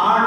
8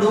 2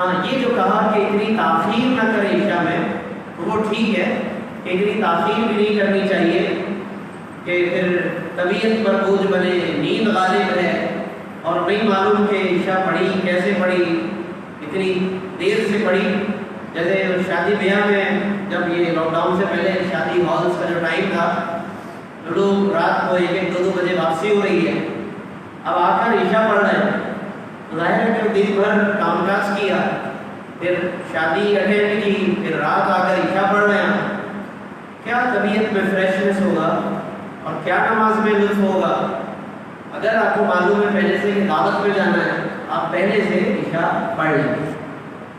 ہاں یہ جو کہا کہ اتنی تاخیر نہ کرے عشاء میں، تو وہ ٹھیک ہے کہ اتنی تاخیر بھی نہیں کرنی چاہیے کہ پھر طبیعت پر بوجھ بنے، نیند غالب ہے اور نہیں معلوم کہ عشاء پڑھی کیسے پڑھی، اتنی دیر سے پڑھی۔ جیسے شادی بیاہ میں جب یہ لاک ڈاؤن سے پہلے شادی ہالس کا جو ٹائم تھا، لوگ رات کو 1-2 بجے واپسی ہو رہی ہے، اب آ کر عشاء پڑھ رہے ہیں، ظاہر ہے کہ دن بھر کام کاج کیا، پھر شادی اٹینڈ کی، پھر رات آ کر عشاء پڑھ رہے ہیں، کیا طبیعت میں فریشنس ہوگا اور کیا نماز میں لطف ہوگا؟ اگر آپ کو معلوم ہے پہلے سے کہ دعوت میں جانا ہے، آپ پہلے سے عشاء پڑھ لیں،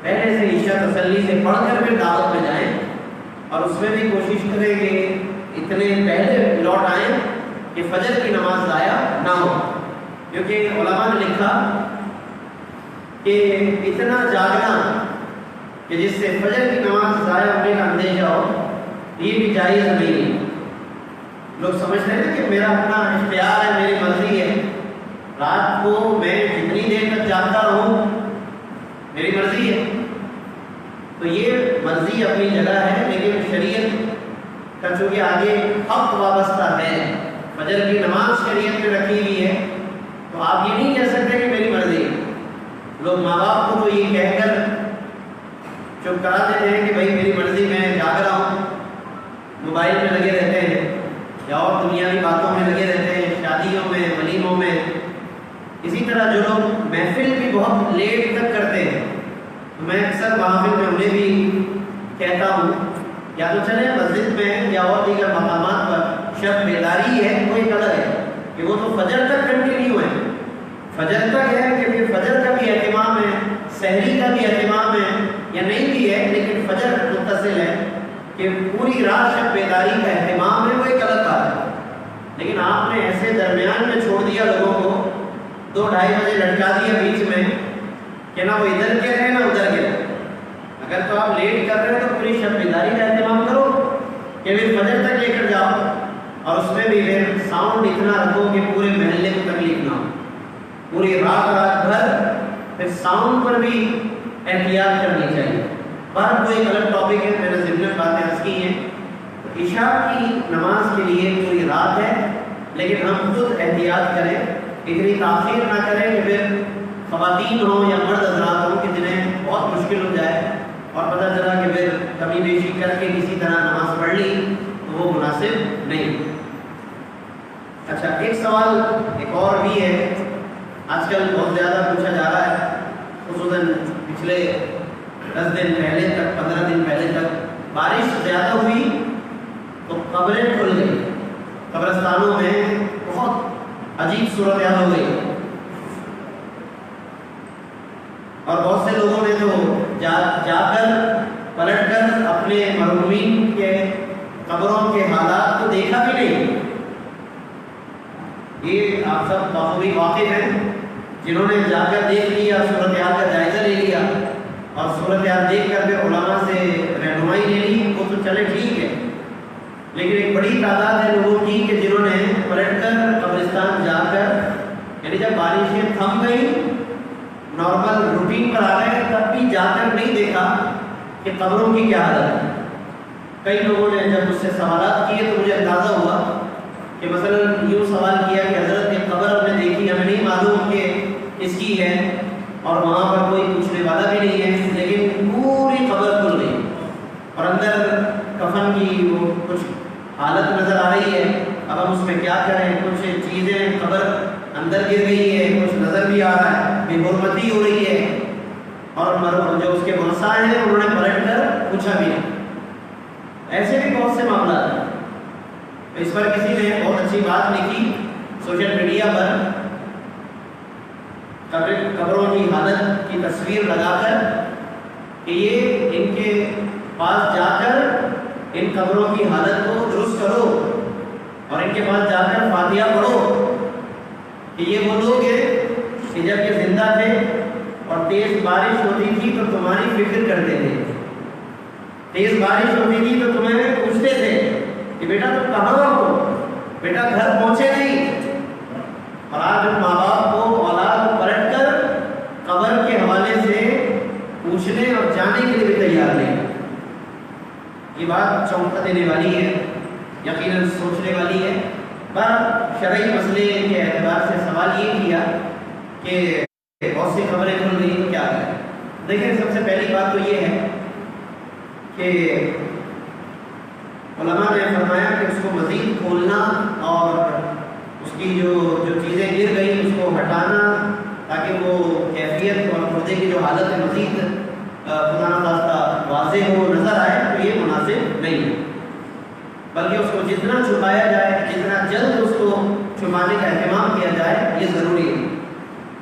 پہلے سے عشاء تسلی سے پڑھ کر پھر دعوت میں جائیں، اور اس میں بھی کوشش کریں کہ اتنے پہلے لوٹ آئیں کہ فجر کی نماز ضائع نہ ہو، کیونکہ علماء نے لکھا کہ اتنا جاگنا کہ جس سے فجر کی نماز ضائع ہونے کا اندیشہ ہو، یہ بھی جائز نہیں ہے۔ لوگ سمجھتے ہیں کہ میرا اپنا اختیار ہے، میری مرضی ہے، رات کو میں جتنی دیر تک جاگتا رہوں میری مرضی ہے، تو یہ مرضی اپنی جگہ ہے، لیکن شریعت کا چونکہ آگے حق وابستہ ہے، فجر کی نماز شریعت میں رکھی ہوئی ہے، تو آپ یہ نہیں کہہ سکتے کہ میری مرضی ہے۔ لوگ ماں باپ کو تو یہ کہہ کر چپ کرا دیتے ہیں کہ بھائی میری مرضی، میں جاگ رہا ہوں، موبائل میں لگے رہتے ہیں یا اور دنیاوی باتوں میں لگے رہتے ہیں، شادیوں میں، ولیموں میں۔ اسی طرح جو لوگ محفل بھی بہت لیٹ تک کرتے ہیں، تو میں اکثر محفل میں انہیں بھی کہتا ہوں یا تو چلیں مسجد میں یا اور دیگر مقامات پر شب بیداری ہے، وہ ایک الگ ہے کہ وہ تو فجر تک کنٹینیو ہے، فجر تک ہے کہ پھر فجر کا بھی اہتمام ہے، سحری کا بھی اہتمام ہے یا نہیں بھی ہے، لیکن فجر متصل ہے کہ پوری رات شب بیداری کا اہتمام ہے، وہ ایک الگ بات ہے۔ لیکن آپ نے ایسے درمیان میں چھوڑ دیا لوگوں کو، 2-2:30 بجے لٹکا دیا بیچ میں کہ نہ وہ ادھر کے رہے نہ ادھر کے رہے۔ اگر تو آپ لیٹ کر رہے ہیں تو پوری شب بیداری کا اہتمام کرو کہ پھر فجر تک لے کر جاؤ، اور اس میں بھی پھر ساؤنڈ اتنا رکھو کہ پورے محلے کو تکلیف نہ ہو، پوری رات بھر پھر ساؤنڈ پر بھی احتیاط کرنی چاہیے۔ پر وہ ایک الگ ٹاپک ہے، میں نے ضمن باتیں عرض کی ہیں۔ عشاء کی نماز کے لیے پوری رات ہے، لیکن ہم خود احتیاط کریں، اتنی تاخیر نہ کریں کہ پھر خواتین ہوں یا مرد حضرات ہوں کہ جنہیں بہت مشکل ہو جائے اور پتہ چلا کہ پھر کمی بیشی کر کے کسی طرح نماز پڑھ لی، تو وہ مناسب نہیں۔ اچھا، ایک سوال ایک اور بھی ہے، آج کل بہت زیادہ پوچھا جا رہا ہے، خصوصاً پچھلے 10 دن پہلے تک، 15 دن پہلے تک بارش زیادہ ہوئی تو قبریں کھل گئی، قبرستانوں میں بہت عجیب صورتحال ہو گئی، اور بہت سے لوگوں نے تو جا کر پلٹ کر اپنے مرحومین کے قبروں کے حالات کو دیکھا بھی نہیں۔ یہ آپ سب بخوبی واقف ہیں، جنہوں نے جا کر دیکھ لیا، صورتحال کا جائزہ لے لیا اور صورتحال دیکھ کر کے علماء سے رہنمائی لے لی، وہ تو چلے ٹھیک ہے، لیکن ایک بڑی تعداد ہے لوگوں کی کہ جنہوں نے پلٹ کر قبرستان جا کر، یعنی جب بارشیں تھم گئی، نارمل روٹین پر آ گئے، تب بھی جا کر نہیں دیکھا کہ قبروں کی کیا حالت ہے۔ کئی لوگوں نے جب مجھ سے سوالات کیے تو مجھے اندازہ ہوا کہ مثلا یوں سوال کیا کہ حضرت یہ قبر ہم نے دیکھی، ہمیں نہیں معلوم کہ اس کی ہے اور وہاں پر کوئی پوچھنے والا بھی نہیں ہے، لیکن پوری قبر کھل گئی اور اندر کفن کی وہ کچھ حالت نظر آ رہی ہے۔ اب ہم اس میں کیا کریں، کچھ چیزیں قبر اندر گر گئی ہے، کچھ نظر بھی آ رہا ہے، بے حرمتی ہو رہی ہے، اور جو اس کے ورثاء ہیں انہوں نے پلٹ کر پوچھا بھی نہیں۔ ایسے بھی بہت سے معاملات ہیں۔ اس پر کسی نے بہت اچھی بات لکھی سوشل میڈیا پر، قبروں کی حالت کی تصویر لگا کر کہ یہ ان کے پاس جا کر ان قبروں کی حالت کو درست کرو اور ان کے پاس جا کر فاتحہ پڑھو کہ یہ وہ لوگ ہیں کہ جب یہ زندہ تھے اور تیز بارش ہوتی تھی تو تمہاری فکر کرتے تھے، تیز بارش ہوتی تھی تو تمہیں پوچھتے تھے کہ بیٹا تم کہاں ہو، بیٹا گھر پہنچے نہیں۔ اور آج ماں باپ کو اولاد پلٹ کر قبر کے حوالے سے پوچھنے اور جانے کے لیے بھی تیار نہیں. یہ بات چونکا دینے والی ہے، یقیناً سوچنے والی ہے. پر شرعی مسئلے کے اعتبار سے سوال یہ کیا کہ بہت سی خبریں کھل گئی تو کیا کریں. دیکھیں، سب سے پہلی بات تو یہ ہے کہ علماء نے فرمایا کہ اس کو مزید کھولنا اور اس کی جو چیزیں گر گئی اس کو ہٹانا تاکہ وہ کیفیت اور مردے کی جو حالت ہے مزید خدا نخواستہ واضح ہو، نظر آئے، تو یہ مناسب نہیں ہے. بلکہ اس کو جتنا چھپایا جائے، جتنا جلد اس کو چھپانے کا اہتمام کیا جائے، یہ ضروری ہے.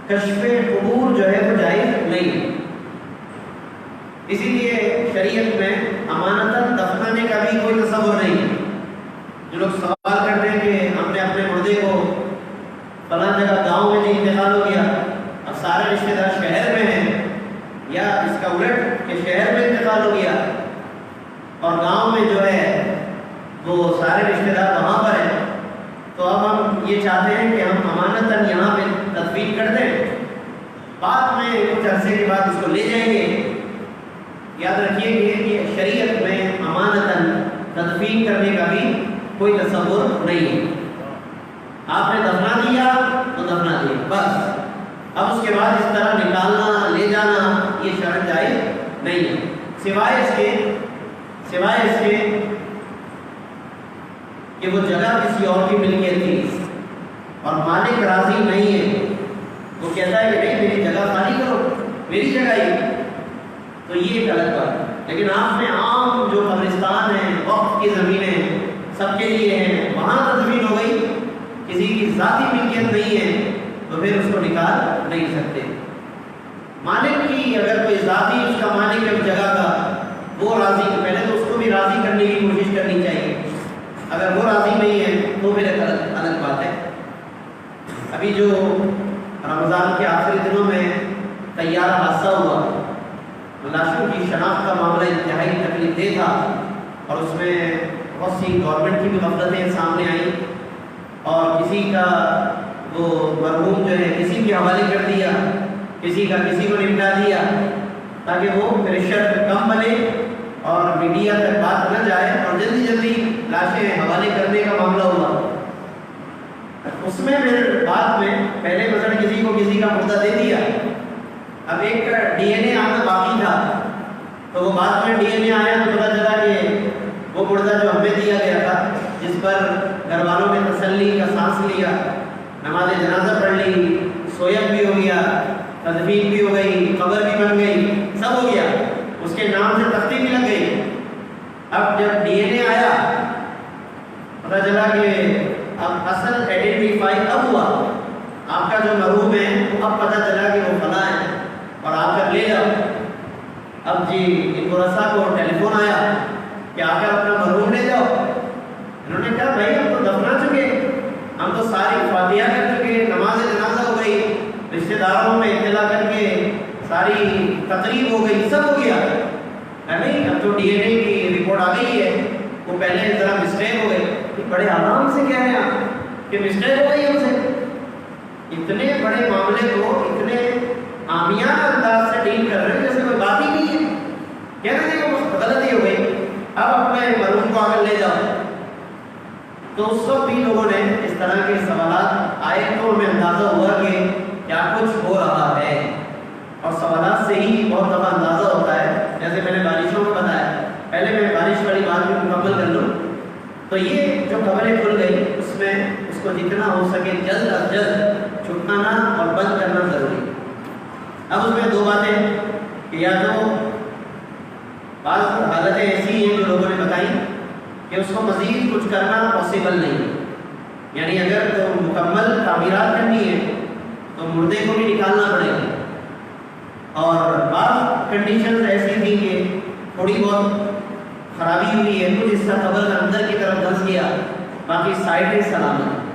کشف قبور جو ہے وہ جائز نہیں ہے. اسی لیے شریعت میں امانتاً دفنانے کا بھی کوئی تصور نہیں ہے. جو لوگ سوال کرتے ہیں کہ ہم نے اپنے مردے کو فلاں جگہ گاؤں میں نہیں انتقال ہو گیا، اب سارے رشتے دار شہر میں ہیں، یا اس کا الٹ کہ شہر میں انتقال ہو گیا اور گاؤں میں جو ہے وہ سارے رشتے دار وہاں پر ہیں، تو اب ہم یہ چاہتے ہیں کہ ہم امانتاً یہاں پہ تدفین کر دیں، بعد میں کچھ عرصے کے بعد اس کو لے جائیں گے. یاد رکھیے کہ شریعت میں امانتاً تدفین کرنے کا بھی کوئی تصور نہیں ہے. آپ نے دفنا دیا تو دفنا دیا بس. اب اس کے بعد اس طرح نکالنا، لے جانا، یہ شرط جائز نہیں ہے، سوائے اس کے کہ وہ جگہ کسی اور کی ملکیت تھی اور مالک راضی نہیں ہے. وہ کہتا ہے کہ نہیں، میری جگہ خالی کرو، میری جگہ ہی، تو یہ ایک الگ بات ہے. لیکن آپ نے عام جو قبرستان ہیں، وقف کی زمینیں سب کے لیے ہیں، وہاں تدفین ہو گئی، کسی کی ذاتی ملکیت نہیں ہے، تو پھر اس کو نکال نہیں سکتے. مالک کی اگر کوئی ذاتی اس کا مالک ہے اس جگہ کا، وہ راضی، پہلے تو اس کو بھی راضی کرنے کی کوشش کرنی چاہیے. اگر وہ راضی نہیں ہے تو پھر ایک الگ بات ہے. ابھی جو رمضان کے آخری دنوں میں طیارہ حادثہ ہوا، لاشوں کی شناخت کا معاملہ انتہائی تکلیف دہ تھا، اور اس میں بہت سی گورنمنٹ کی بھی غفلتیں سامنے آئیں، اور کسی کا وہ مرحوم جو ہے کسی کے حوالے کر دیا، کسی کا کسی کو نمٹا دیا تاکہ وہ پریشر کم بنے اور میڈیا تک بات نہ جائے، اور جلدی لاشیں حوالے کرنے کا معاملہ ہوا. اس میں پھر بعد میں پہلے مثلا کسی کو کسی کا مردہ دے دیا، اب ایک ڈی این اے آنا باقی تھا، تو وہ بعد میں ڈی این اے آیا تو پتہ چلا کہ وہ مردہ جو ہمیں دیا گیا تھا، جس پر گھر والوں نے تسلی کا سانس لیا، نماز جنازہ پڑھ لی، سویت بھی ہو گیا، تدفین بھی ہو گئی، قبر بھی بن گئی، سب ہو گیا، اس کے نام سے تختی بھی لگ گئی. اب جب ڈی این اے آیا پتہ چلا کہ اب اصل آئیڈینٹیفائی اب ہوا، آپ کا جو مرحوم ہے اب پتہ چلا کہ وہ فلاں ہے اور آپ کر لے جاؤ. اب جی ان رسا کو ٹیلی فون آیا کہ آ کر اپنا مرحوم لے جاؤ. انہوں نے کہا بھائی ہم تو دفنا چکے، ہم تو ساری فاتحہ کر چکے، نماز جنازہ ہو گئی، رشتہ داروں میں اطلاع کر کے ساری تقریب ہو گئی، سب ہو گیا. نہیں، اب تو ڈی این اے کی رپورٹ آ گئی ہے، وہ پہلے ذرا مسٹیک ہو گئی. بڑے آرام سے کہہ رہے ہیں آپ کہ مسٹیک ہو گئی ہم سے. اتنے بڑے معاملے کو اتنے عامیانہ انداز سے ڈیل کر رہے ہیں جیسے کوئی بات ہی نہیں ہے. کہہ رہے ہیں کہ غلطی ہو گئی، اب اپنے مرحوم کو آگے لے جاؤ. تو اس وقت بھی لوگوں نے اس طرح کے سوالات آئے تو ہمیں اندازہ ہوا کہ کیا کچھ ہو رہا ہے، اور سوالات سے ہی بہت دفعہ اندازہ ہوتا ہے. جیسے میں نے بارشوں کو بتایا، پہلے میں بارش والی بات بھی مکمل کر لوں. تو یہ جو خبریں کھل گئی اس میں اس کو جتنا ہو سکے جلد از جلد چھپانا اور بند کرنا ضروری ہے. اب اس میں دو باتیں کہ یا تو بعض حالتیں ایسی ہیں جو لوگوں نے بتائی کہ اس کو مزید کچھ کرنا پاسبل نہیں، یعنی اگر تو مکمل تعمیرات کرنی ہے تو مردے کو بھی نکالنا پڑے گا. اور بعض کنڈیشنز ایسی تھی کہ تھوڑی بہت خرابی ہوئی ہے، کچھ حصہ قبر کا اندر کی طرف دھنس گیا، باقی سائڈیں سلامت.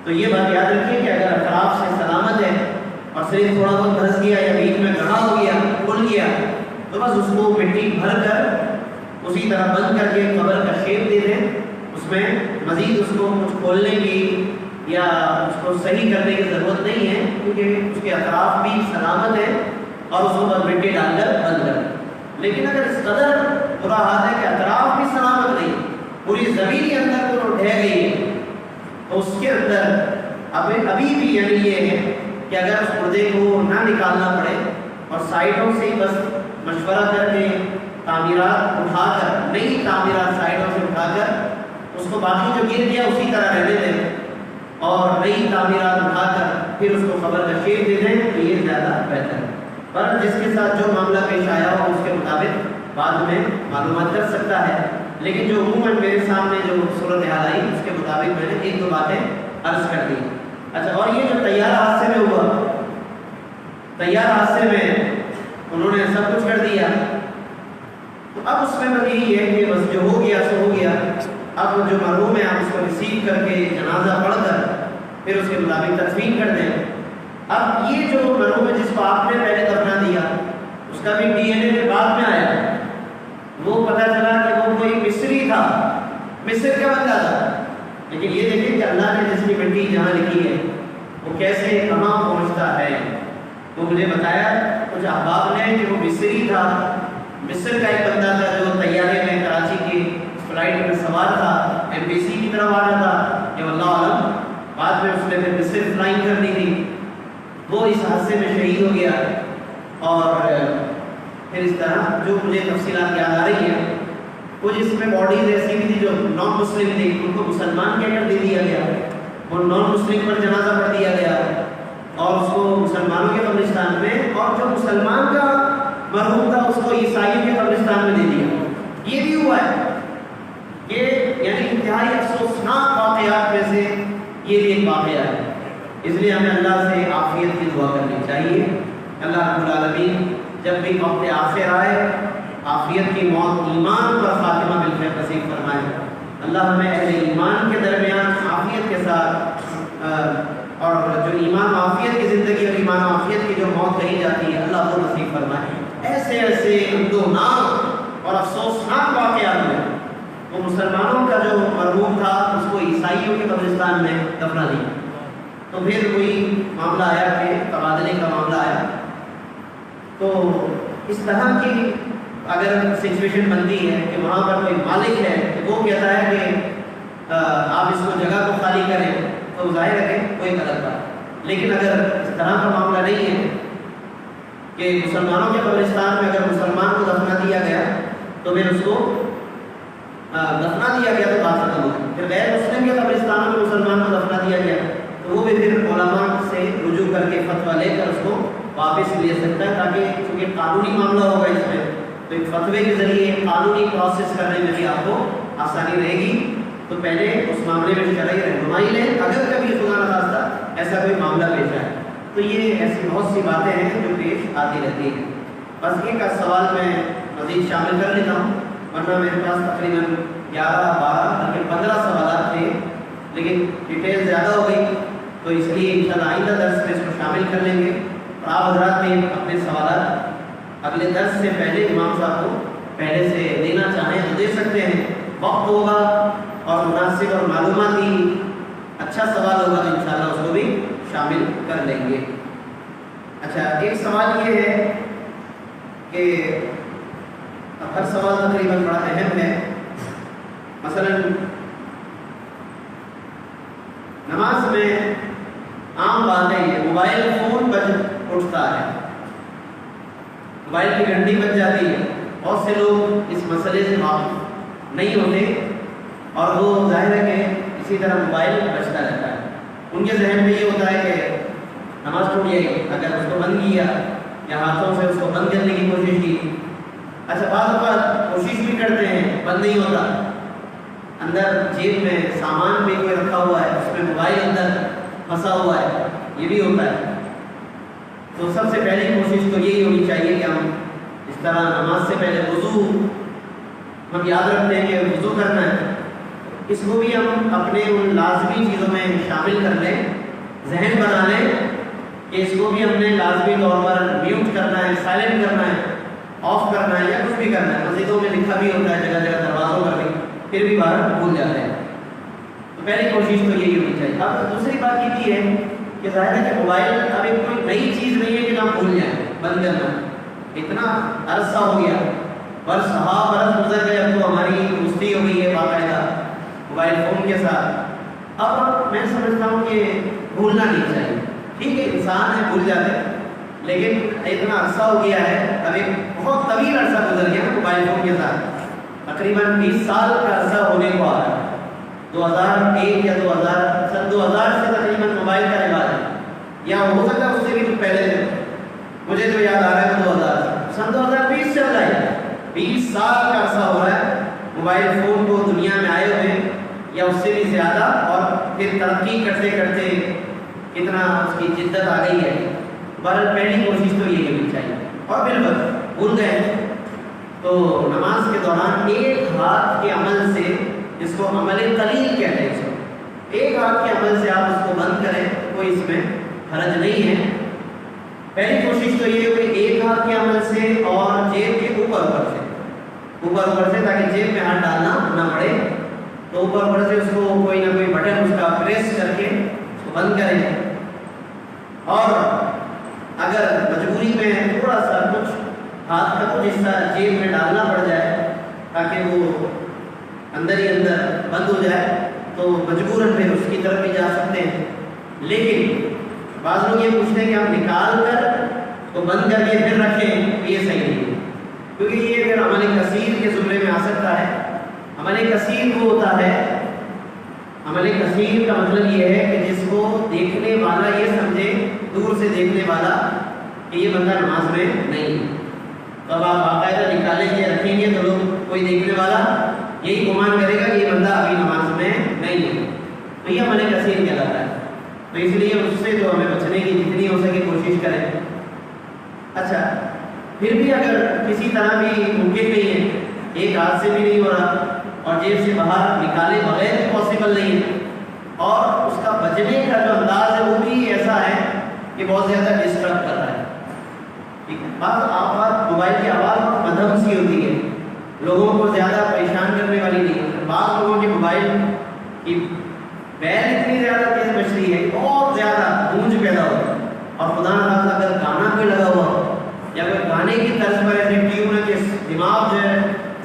تو یہ بات یاد رکھیے کہ اگر اطراف سے سلامت ہے اور صرف تھوڑا بہت دھنس گیا یا بیچ میں گڑھا ہو گیا، کھل گیا، تو بس اس کو مٹی بھر کر اسی طرح بند کر کے قبر کا شیپ دے دیں. اس میں مزید اس کو کچھ کھولنے کی یا اس کو صحیح کرنے کی ضرورت نہیں ہے، کیونکہ اس کے اطراف بھی سلامت ہے اور اس کو بس مٹی ڈال کر بند کر دیں. لیکن اگر اس قدر برا حال ہے کہ اطراف بھی سلامت نہیں، پوری زمین کے اندر وہ ڈھہ گئی ہے، تو اس کے اندر ابھی بھی یعنی یہ ہے کہ اگر اس مردے کو نہ نکالنا پڑے اور سائڈوں سے بس مشورہ کر کے تعمیرات اٹھا کر، نئی تعمیرات سائڈوں سے اٹھا کر اس کو باقی جو گر گیا اسی طرح رہنے دیں اور نئی تعمیرات اٹھا کر پھر اس کو خبر کا شیپ دے دیں تو یہ زیادہ بہتر ہے. پر جس کے ساتھ جو معاملہ پیش آیا ہو اس کے مطابق بعد میں معلومات کر سکتا ہے. لیکن جو عموماً میرے سامنے جو صورتحال آئی اس کے مطابق میں نے ایک دو باتیں عرض کر دی. اچھا، اور یہ جو طیارہ حادثے میں ہوا، طیارہ حادثے میں انہوں نے سب کچھ کر دیا، تو اب اس میں بس یہی ہے کہ بس جو ہو گیا سو ہو گیا. اب جو مرحوم ہے آپ اس کو ریسیو کر کے جنازہ پڑھ کر پھر اس کے مطابق تدفین کر دیں. اب یہ جو مرحوم ہے جس کو آپ نے پہلے دفنا دیا اس کا بھی ڈی این اے میں بعد میں آیا، وہ پتہ چلا کہ وہ کوئی مصری تھا، مصر کا بندہ تھا. لیکن یہ دیکھیں کہ اللہ نے جس کی مٹی جہاں لکھی ہے وہ کیسے کہاں پہنچتا ہے. تو مجھے بتایا کچھ احباب نے کہ وہ مصری تھا، مصر کا ایک بندہ تھا جو طیارے میں کراچی کی فلائٹ میں سوار تھا، ایم بی سی کی طرف آ رہا تھا، یہ اللہ عالم بعد میں اس نے پھر مصر فلائنگ کر دی تھی. وہ اس حادثے میں شہید ہو گیا. اور پھر اس طرح جو مجھے تفصیلات یاد آ رہی ہیں، کچھ اس میں باڈیز ایسی بھی تھی جو نان مسلم تھی، ان کو مسلمان کہہ کر دے دیا گیا، وہ نان مسلم پر جنازہ پڑھ دیا گیا اور اس کو مسلمانوں کے قبرستان میں، اور جو مسلمان کا مرحوم تھا اس کو عیسائیوں کے قبرستان میں دے دیا. یہ بھی ہوا ہے. یہ یعنی انتہائی افسوسناک واقعات میں سے یہ بھی ایک واقعہ ہے. اس لیے ہمیں اللہ سے عافیت کی دعا کرنی چاہیے. اللہ رب العالمین جب بھی وقت آخر آئے عافیت کی موت، ایمان پر خاتمہ بالخیر نصیب فرمائے. اللہ ہمیں اہل ایمان کے درمیان عافیت کے ساتھ اور جو ایمان و عافیت کی زندگی اور ایمان و عافیت کی جو موت کہی جاتی ہے اللہ کو نصیب فرمائے. ایسے ایسے اندوناک اور افسوسناک واقعات میں وہ مسلمانوں کا جو مرحوم تھا اس کو عیسائیوں کے قبرستان میں دفنا دیا. تو پھر کوئی معاملہ آیا کہ تبادلے کا معاملہ آیا. تو اس طرح کی اگر سچویشن بنتی ہے کہ وہاں پر کوئی مالک ہے کہ وہ کہتا ہے کہ آپ اس کو جگہ کو خالی کریں تو ظاہر ہے کہ کوئی غلط بات. لیکن اگر اس طرح کا معاملہ نہیں ہے کہ مسلمانوں کے قبرستان میں اگر مسلمان کو دفنا دیا گیا تو پھر اس کو دفنا دیا گیا تو بات ختم ہو گئی. پھر غیر مسلم کے قبرستانوں میں مسلمان کو دفنا دیا گیا تو وہ بھی پھر علماء سے رجوع کر کے فتویٰ لے کر اس کو واپس لے سکتا ہے، تاکہ چونکہ قانونی معاملہ ہوگا اس میں تو ایک فتوے کے ذریعے قانونی پروسیس کرنے میں بھی آپ کو آسانی رہے گی. تو پہلے اس معاملے میں شرعی رہنمائی لیں اگر کبھی خدا نخواستہ ایسا کوئی معاملہ پیش آئے. تو یہ ایسی بہت سی باتیں ہیں جو پیش آتی رہتی ہیں. بس ایک سوال میں مزید شامل کر لیتا ہوں، ورنہ میرے پاس تقریباً 11 12 بلکہ 15 سوالات تھے، لیکن ڈیٹیل زیادہ ہو گئی تو اس لیے انشاءاللہ آئندہ درس میں اس کو شامل کر لیں گے. اور آپ حضرات بھی اپنے سوالات اگلے درس سے پہلے امام صاحب کو پہلے سے دینا چاہیں تو دے سکتے ہیں. وقت ہوگا اور مناسب اور معلوماتی اچھا سوال ہوگا تو انشاءاللہ اس کو بھی شامل کر لیں گے. اچھا، ایک سوال یہ ہے کہ ہر سوال تقریباً بڑا اہم ہے. مثلا نماز میں عام بات ہے یہ موبائل فون بج اٹھتا ہے، موبائل کی گھنٹی بج جاتی ہے. بہت سے لوگ اس مسئلے سے واقف نہیں ہوتے اور وہ ظاہر ہے کہ اسی طرح موبائل بجتا رہتا ہے. ان کے ذہن میں یہ ہوتا ہے کہ نماز ٹوٹ جائے گی اگر اس کو بند کیا یا ہاتھوں سے اس کو بند کرنے کی کوشش کی. اچھا، بعض اوقات کوشش بھی کرتے ہیں بند نہیں ہوتا، اندر جیب میں سامان بھی کوئی رکھا ہوا ہے، اس میں موبائل اندر پھنسا ہوا ہے، یہ بھی ہوتا ہے. تو سب سے پہلی کوشش تو یہی ہونی چاہیے کہ ہم اس طرح نماز سے پہلے وضو ہم یاد رکھتے ہیں کہ وضو کرنا ہے، اس کو بھی ہم اپنے ان لازمی چیزوں میں شامل کر لیں، ذہن بنا لیں کہ اس کو بھی ہم نے لازمی طور پر میوٹ کرنا ہے، سائلنٹ کرنا ہے، آف کرنا ہے یا کچھ بھی کرنا ہے. مسجدوں میں لکھا بھی ہوتا ہے جگہ جگہ دروازوں پر بھی، پھر بھی باہر بھول جاتے ہیں. تو پہلی کوشش تو یہی ہونی چاہیے. اب دوسری بات یہ بھی ہے کہ ظاہر ہے کہ موبائل اب ایک کوئی نئی چیز نہیں ہے کہ ہم بھول جائیں. بند کرنا. اتنا عرصہ ہو گیا، برس ہا برس گزر گئے، اب تو ہماری دوستی ہو گئی ہے باقاعدہ موبائل فون کے ساتھ. اب میں سمجھتا ہوں کہ بھولنا نہیں چاہیے. ٹھیک ہے انسان ہے بھول جاتے ہیں، لیکن اتنا عرصہ ہو گیا ہے، اب ایک بہت طویل عرصہ گزر گیا موبائل فون کے ساتھ. تقریباً 20 سال کا عرصہ ہونے کو آ رہا ہے. 2001 یا 2000 سے تقریباً موبائل کا رواج ہے، یا ہو سکتا ہے اس سے بھی کچھ پہلے سے. مجھے جو یاد آ رہا ہے 2000 سن 2020 چل رہا ہے. 20 سال کا عرصہ ہو رہا ہے موبائل فون کو دنیا میں آئے ہوئے، یا اس سے بھی زیادہ. اور پھر ترقی کرتے کرتے کتنا اس کی جدت آ گئی ہے. بہرحال پہلی کوشش تو یہ ہونی چاہیے. اور بالکل بھول گئے تو نماز کے دوران ایک ہاتھ کے عمل سے، جس کو عمل قلیل کہتے ہیں، اس کو ایک ہاتھ کے عمل سے آپ اس کو بند کریں، کوئی اس میں حرج نہیں ہے. پہلی کوشش تو یہ ہو کہ ایک ہاتھ کے عمل سے اور جیب کے اوپر سے، تاکہ جیب میں ہاتھ ڈالنا نہ پڑے، تو اوپر سے اس کو کوئی نہ کوئی بٹن اس کا پریس کر کے اس کو بند کریں. اور اگر مجبوری میں تھوڑا سا کچھ ہاتھ کا کچھ حصہ جیب میں ڈالنا پڑ جائے تاکہ وہ اندر ہی اندر بند ہو جائے، تو مجبوراً پھر اس کی طرف بھی جا سکتے ہیں. لیکن بعض لوگ یہ پوچھتے ہیں کہ آپ نکال کر تو بند کر کے پھر رکھیں، یہ صحیح نہیں ہے، کیونکہ یہ پھر عمل کثیر کے زمرے میں آ سکتا ہے. عمل کثیر وہ ہوتا ہے، عمل کثیر کا مطلب یہ ہے کہ جس کو دیکھنے والا یہ سمجھے، دور سے دیکھنے والا، کہ یہ بندہ نماز میں نہیں ہے. تو اب آپ باقاعدہ نکالیں گے رکھیں گے تو لوگ، کوئی دیکھنے والا یہی گمان کرے گا کہ یہ بندہ ابھی نماز میں نہیں ہے، تو یہ عمل کثیر کہلاتا ہے. تو اس لیے اس سے جو ہمیں بچنے کی جتنی ہو سکے کوشش کریں. اچھا پھر بھی اگر کسی طرح بھی ممکن نہیں ہے، ایک ہاتھ سے بھی نہیں ہو رہا اور جیب سے باہر نکالے بغیر پاسبل نہیں ہے، اور اس کا بچنے کا جو انداز ہے وہ بھی ایسا ہے کہ بہت زیادہ ڈسٹرب کر رہا ہے. بعض آواز، موبائل کی آواز مدھم سی ہوتی ہے، لوگوں کو زیادہ پریشان کرنے والی نہیں ہے. بعض لوگوں کے موبائل کی بیل اتنی زیادہ تیز بج رہی ہے، بہت زیادہ گونج پیدا ہوتی ہے، اور خدا نہ خاصا اگر گانا کوئی لگا ہوا یا کوئی گانے کی طرز پر ایسے ٹیون ہے کہ دماغ جو ہے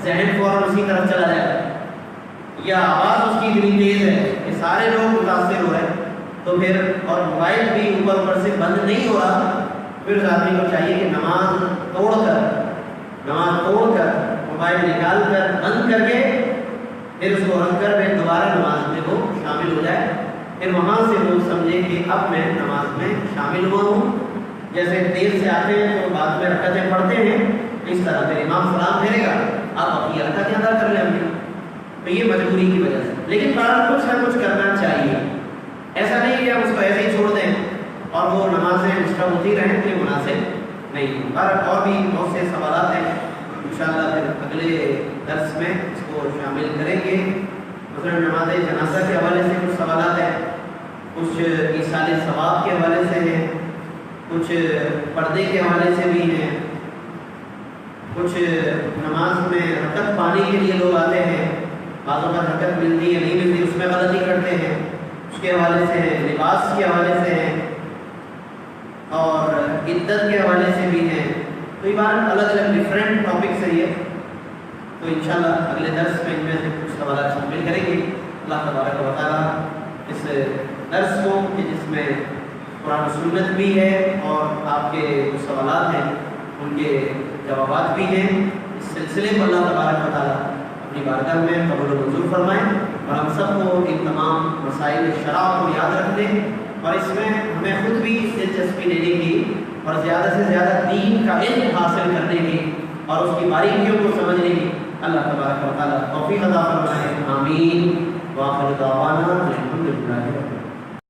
ذہن فوراً اسی طرف چلا جائے، یا آواز اس کی اتنی تیز ہے کہ سارے لوگ متاثر ہو رہے ہیں، تو پھر اور موبائل بھی اوپر سے بند نہیں ہو رہا، پھر اس آدمی کو چاہیے کہ نماز توڑ کر موبائل نکال کر بند کر کے پھر اس کو رکھ کر پھر دوبارہ نماز میں وہ شامل ہو جائے. پھر وہاں سے وہ سمجھے کہ اب میں نماز میں شامل ہوا ہوں. جیسے دیر سے آتے ہیں تو بعد میں رکعتیں پڑھتے ہیں، اس طرح پھر امام سلام پھیرے گا، آپ اپنی رکعتیں ادا کر لیں گے. تو یہ مجبوری کی وجہ سے، لیکن بہرحال کچھ نہ کچھ کرنا چاہیے. ایسا نہیں کہ ہم اس کو ایسے ہی چھوڑ دیں اور وہ نمازیں ڈسٹرب ہوتی رہیں، تو یہ مناسب نہیں. بہرحال اور بھی بہت سے سوالات ہیں، انشاءاللہ پھر اگلے درس میں اس کو شامل کریں گے. مثلا نماز جنازہ کے حوالے سے کچھ سوالات ہیں، کچھ ایصال ثواب کے حوالے سے ہیں، کچھ پردے کے حوالے سے بھی ہیں، کچھ نماز میں رکعت پانے کے لیے لوگ آتے ہیں، بعضوں کا رکعت ملتی ہے نہیں ملتی، اس میں غلطی کرتے ہیں، اس کے حوالے سے ہیں، لباس کے حوالے سے ہیں، اور عدت کے حوالے سے بھی ہیں. تو یہ بات الگ الگ ڈفرینٹ ٹاپکس ہیں یہ. تو انشاءاللہ اگلے درس میں ان میں سے کچھ سوالات شامل کریں گے. اللہ تبارک و تعالیٰ اس درس کو کہ جس میں قرآن و سنت بھی ہے اور آپ کے جو سوالات ہیں ان کے جوابات بھی ہیں، اس سلسلے کو اللہ تبارک و تعالیٰ اپنی بارگاہ میں قبول و منظور فرمائیں، اور ہم سب کو ان تمام مسائل شرع کو یاد رکھنے، اور اس میں ہمیں خود بھی دلچسپی لینے کی اور زیادہ سے زیادہ دین کا علم حاصل کرنے کی اور اس کی باریکیوں کو سمجھنے کی اللہ تبارک و تعالیٰ توفیق عطا فرمائے. آمین. وآخر دعوانا الحمدللہ.